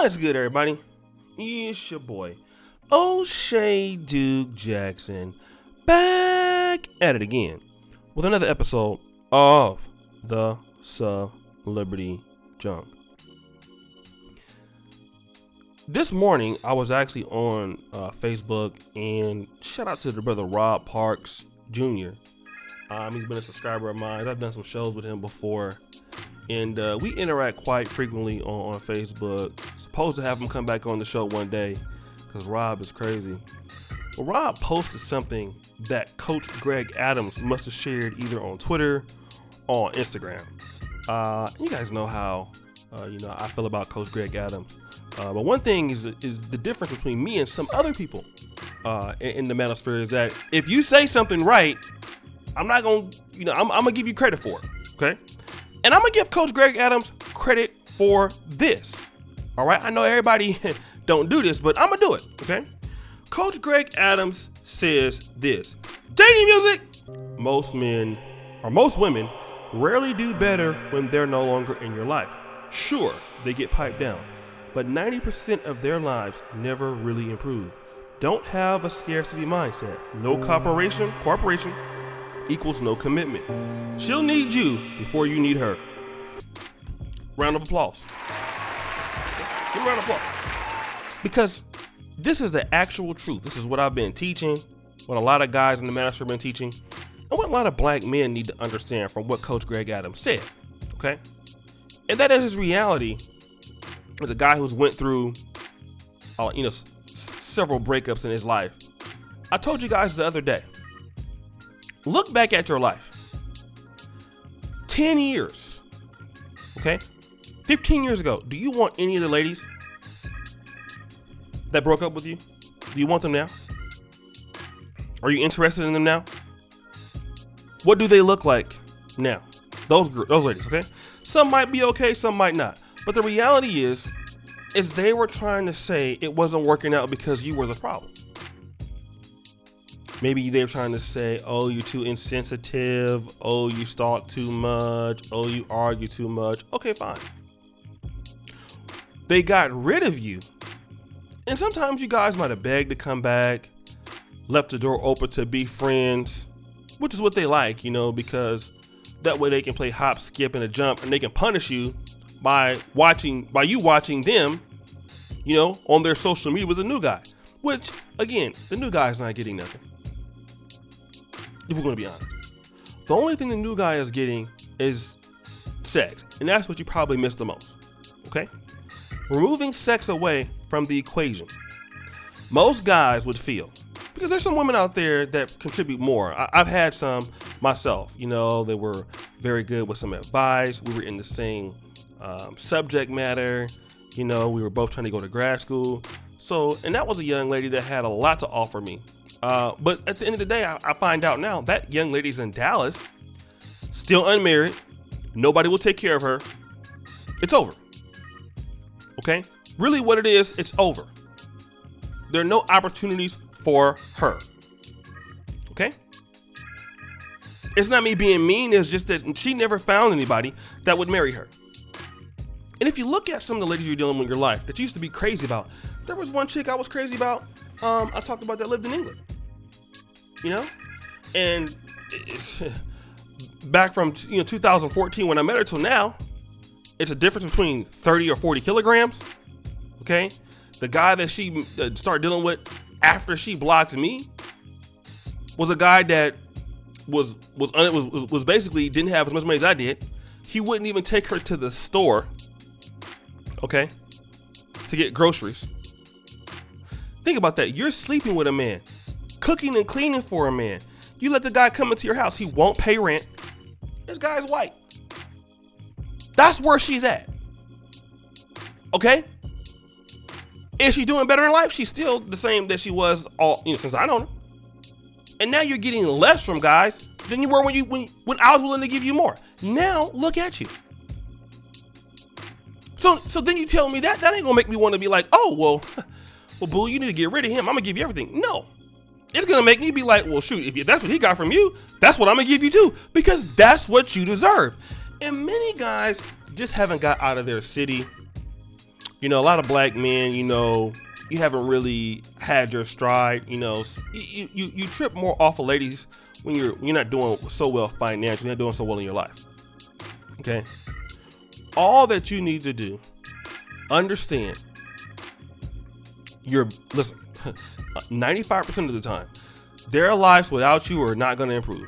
What's good, everybody? It's your boy, O'Shea Duke Jackson, back at it again with another episode of the Celebrity Junk. This morning, I was actually on Facebook, and shout out to the brother Rob Parks Jr. He's been a subscriber of mine. I've done some shows with him before, and we interact quite frequently on Facebook. Supposed to have him come back on the show one day because Rob is crazy. Well, Rob posted something that Coach Greg Adams must have shared either on Twitter or on Instagram. You guys know how I feel about Coach Greg Adams. But one thing is the difference between me and some other people in the manosphere is that if you say something right, I'm not going to, I'm going to give you credit for it, okay? And I'm going to give Coach Greg Adams credit for this, all right? I know everybody don't do this, but I'm going to do it, okay? Coach Greg Adams says this: dating music, most men or most women rarely do better when they're no longer in your life. Sure, they get piped down, but 90% of their lives never really improve. Don't have a scarcity mindset. No cooperation equals no commitment. She'll need you before you need her. Round of applause. Give a round of applause. Because this is the actual truth. This is what I've been teaching, what a lot of guys in the master have been teaching, and what a lot of black men need to understand from what Coach Greg Adams said, okay? And that is his reality as a guy who's went through, several breakups in his life. I told you guys the other day, look back at your life. 10 years, okay? 15 years ago, do you want any of the ladies that broke up with you? Do you want them now? Are you interested in them now? What do they look like now? Those ladies, okay? Some might be okay, some might not. But the reality is they were trying to say it wasn't working out because you were the problem. Maybe they're trying to say, oh, you're too insensitive. Oh, you stalk too much. Oh, you argue too much. Okay, fine. They got rid of you. And sometimes you guys might have begged to come back, left the door open to be friends, which is what they like, because that way they can play hop, skip, and a jump, and they can punish you by you watching them, on their social media with a new guy. Which, again, the new guy is not getting nothing. If we're going to be honest. The only thing the new guy is getting is sex. And that's what you probably miss the most. Okay? Removing sex away from the equation. Most guys would feel, because there's some women out there that contribute more. I've had some myself. They were very good with some advice. We were in the same subject matter. We were both trying to go to grad school. And that was a young lady that had a lot to offer me. But at the end of the day, I find out now that young lady's in Dallas, still unmarried. Nobody will take care of her. It's over. Okay? Really what it is, it's over. There are no opportunities for her. Okay? It's not me being mean. It's just that she never found anybody that would marry her. And if you look at some of the ladies you're dealing with in your life that you used to be crazy about, there was one chick I was crazy about. I talked about that lived in England, and it's back from 2014 when I met her till now, it's a difference between 30 or 40 kilograms. Okay, the guy that she started dealing with after she blocked me was a guy that was basically didn't have as much money as I did. He wouldn't even take her to the store, okay, to get groceries. Think about that. You're sleeping with a man, cooking and cleaning for a man. You let the guy come into your house. He won't pay rent. This guy's white. That's where she's at. Okay? Is she doing better in life? She's still the same that she was since I know her. And now you're getting less from guys than you were when I was willing to give you more. Now look at you. So then you tell me that ain't gonna make me want to be like, oh well, boo, you need to get rid of him. I'm gonna give you everything. No, it's gonna make me be like, well, shoot, if that's what he got from you, that's what I'm gonna give you too, because that's what you deserve. And many guys just haven't got out of their city, A lot of black men, you haven't really had your stride. You trip more off of ladies when you're not doing so well financially, you're not doing so well in your life. Okay. All that you need to do, understand, listen, 95% of the time, their lives without you are not going to improve.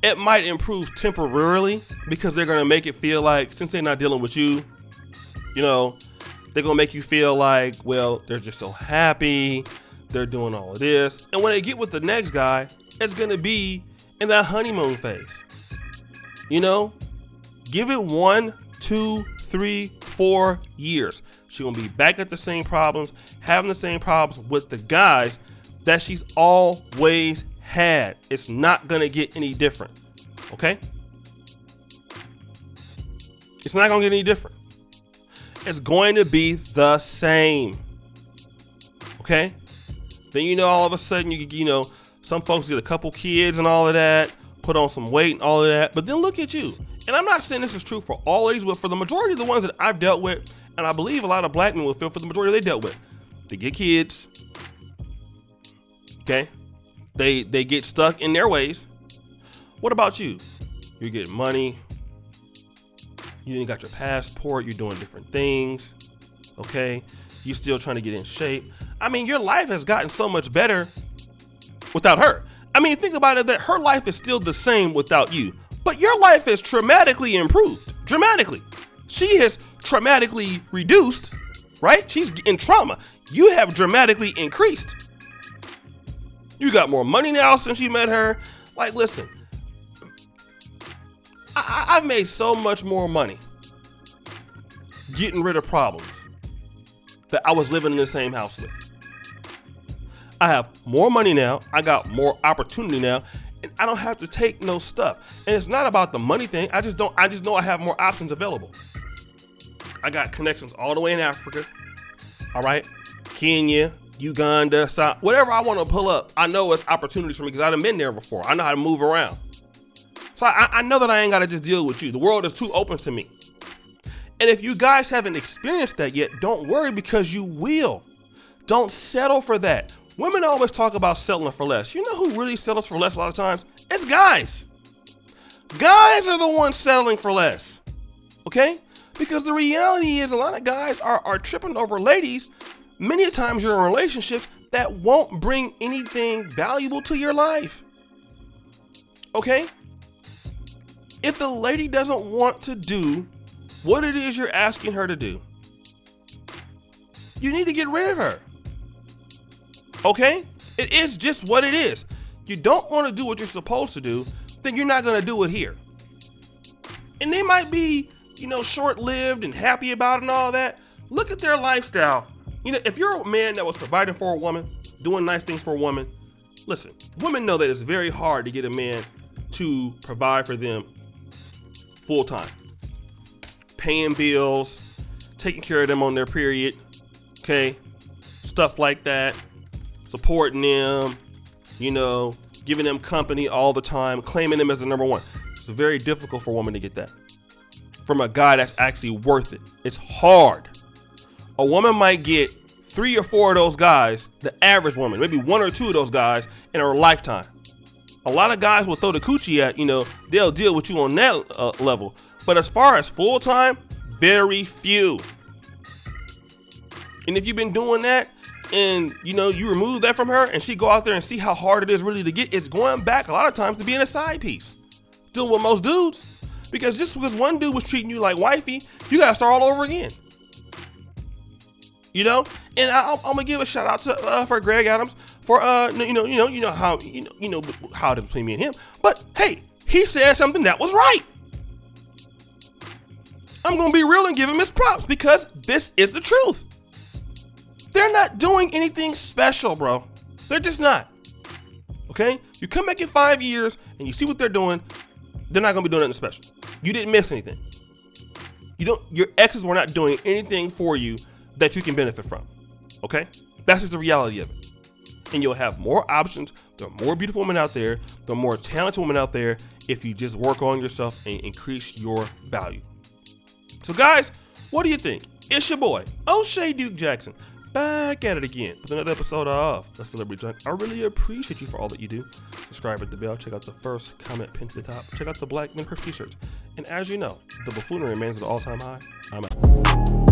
It might improve temporarily because they're going to make it feel like, since they're not dealing with you, they're going to make you feel like, well, they're just so happy. They're doing all of this. And when they get with the next guy, it's going to be in that honeymoon phase. Give it 1, 2, 3, 4 years. She's going to be back at the same problems, having the same problems with the guys that she's always had. It's not going to get any different. Okay? It's not going to get any different. It's going to be the same. Okay? Then, all of a sudden, some folks get a couple kids and all of that, put on some weight and all of that. But then look at you. And I'm not saying this is true for all ladies, but for the majority of the ones that I've dealt with, and I believe a lot of black men will feel for the majority they dealt with, they get kids. Okay? They get stuck in their ways. What about you? You're getting money. You ain't got your passport. You're doing different things. Okay? You're still trying to get in shape. Your life has gotten so much better without her. Think about it, that her life is still the same without you. But your life has dramatically improved. Dramatically. She has traumatically reduced, right? She's in trauma. You have dramatically increased. You got more money now since you met her. Like, listen, I've made so much more money getting rid of problems that I was living in the same house with. I have more money now. I got more opportunity now, and I don't have to take no stuff. And it's not about the money thing. I just know I have more options available. I got connections all the way in Africa. All right. Kenya, Uganda, South, whatever I want to pull up, I know it's opportunities for me because I've been there before. I know how to move around. So I know that I ain't got to just deal with you. The world is too open to me. And if you guys haven't experienced that yet, don't worry, because you will. Don't settle for that. Women always talk about settling for less. You know who really settles for less a lot of times? It's guys. Guys are the ones settling for less. Okay? Because the reality is a lot of guys are tripping over ladies. Many times you're in relationships that won't bring anything valuable to your life. Okay? If the lady doesn't want to do what it is you're asking her to do, you need to get rid of her. Okay? It is just what it is. You don't want to do what you're supposed to do, then you're not going to do it here. And they might be, short-lived and happy about it and all that. Look at their lifestyle. If you're a man that was providing for a woman, doing nice things for a woman, listen, women know that it's very hard to get a man to provide for them full time. Paying bills, taking care of them on their period, okay? Stuff like that. Supporting them, giving them company all the time, claiming them as the number one. It's very difficult for a woman to get that from a guy that's actually worth it. It's hard. A woman might get 3 or 4 of those guys, the average woman, maybe 1 or 2 of those guys in her lifetime. A lot of guys will throw the coochie at, they'll deal with you on that level. But as far as full time, very few. And if you've been doing that, and you remove that from her and she go out there and see how hard it is really to get, it's going back a lot of times to being a side piece. Dealing with most dudes. Because just because one dude was treating you like wifey, you gotta start all over again. And I'm gonna give a shout out to for Greg Adams for how it is between me and him. But hey, he said something that was right. I'm gonna be real and give him his props because this is the truth. They're not doing anything special, bro. They're just not. Okay? You come back in 5 years and you see what they're doing, they're not gonna be doing anything special. You didn't miss anything. Your exes were not doing anything for you that you can benefit from. Okay? That's just the reality of it. And you'll have more options. There are more beautiful women out there. There are more talented women out there if you just work on yourself and increase your value. So guys, what do you think? It's your boy, O'Shea Duke Jackson, back at it again with another episode of The Celebrity Junk. I really appreciate you for all that you do. Subscribe at the bell, check out the first comment pinned to the top, check out the Black Men Perfect t-shirts. And as you know, the buffoonery remains at an all-time high. I'm out.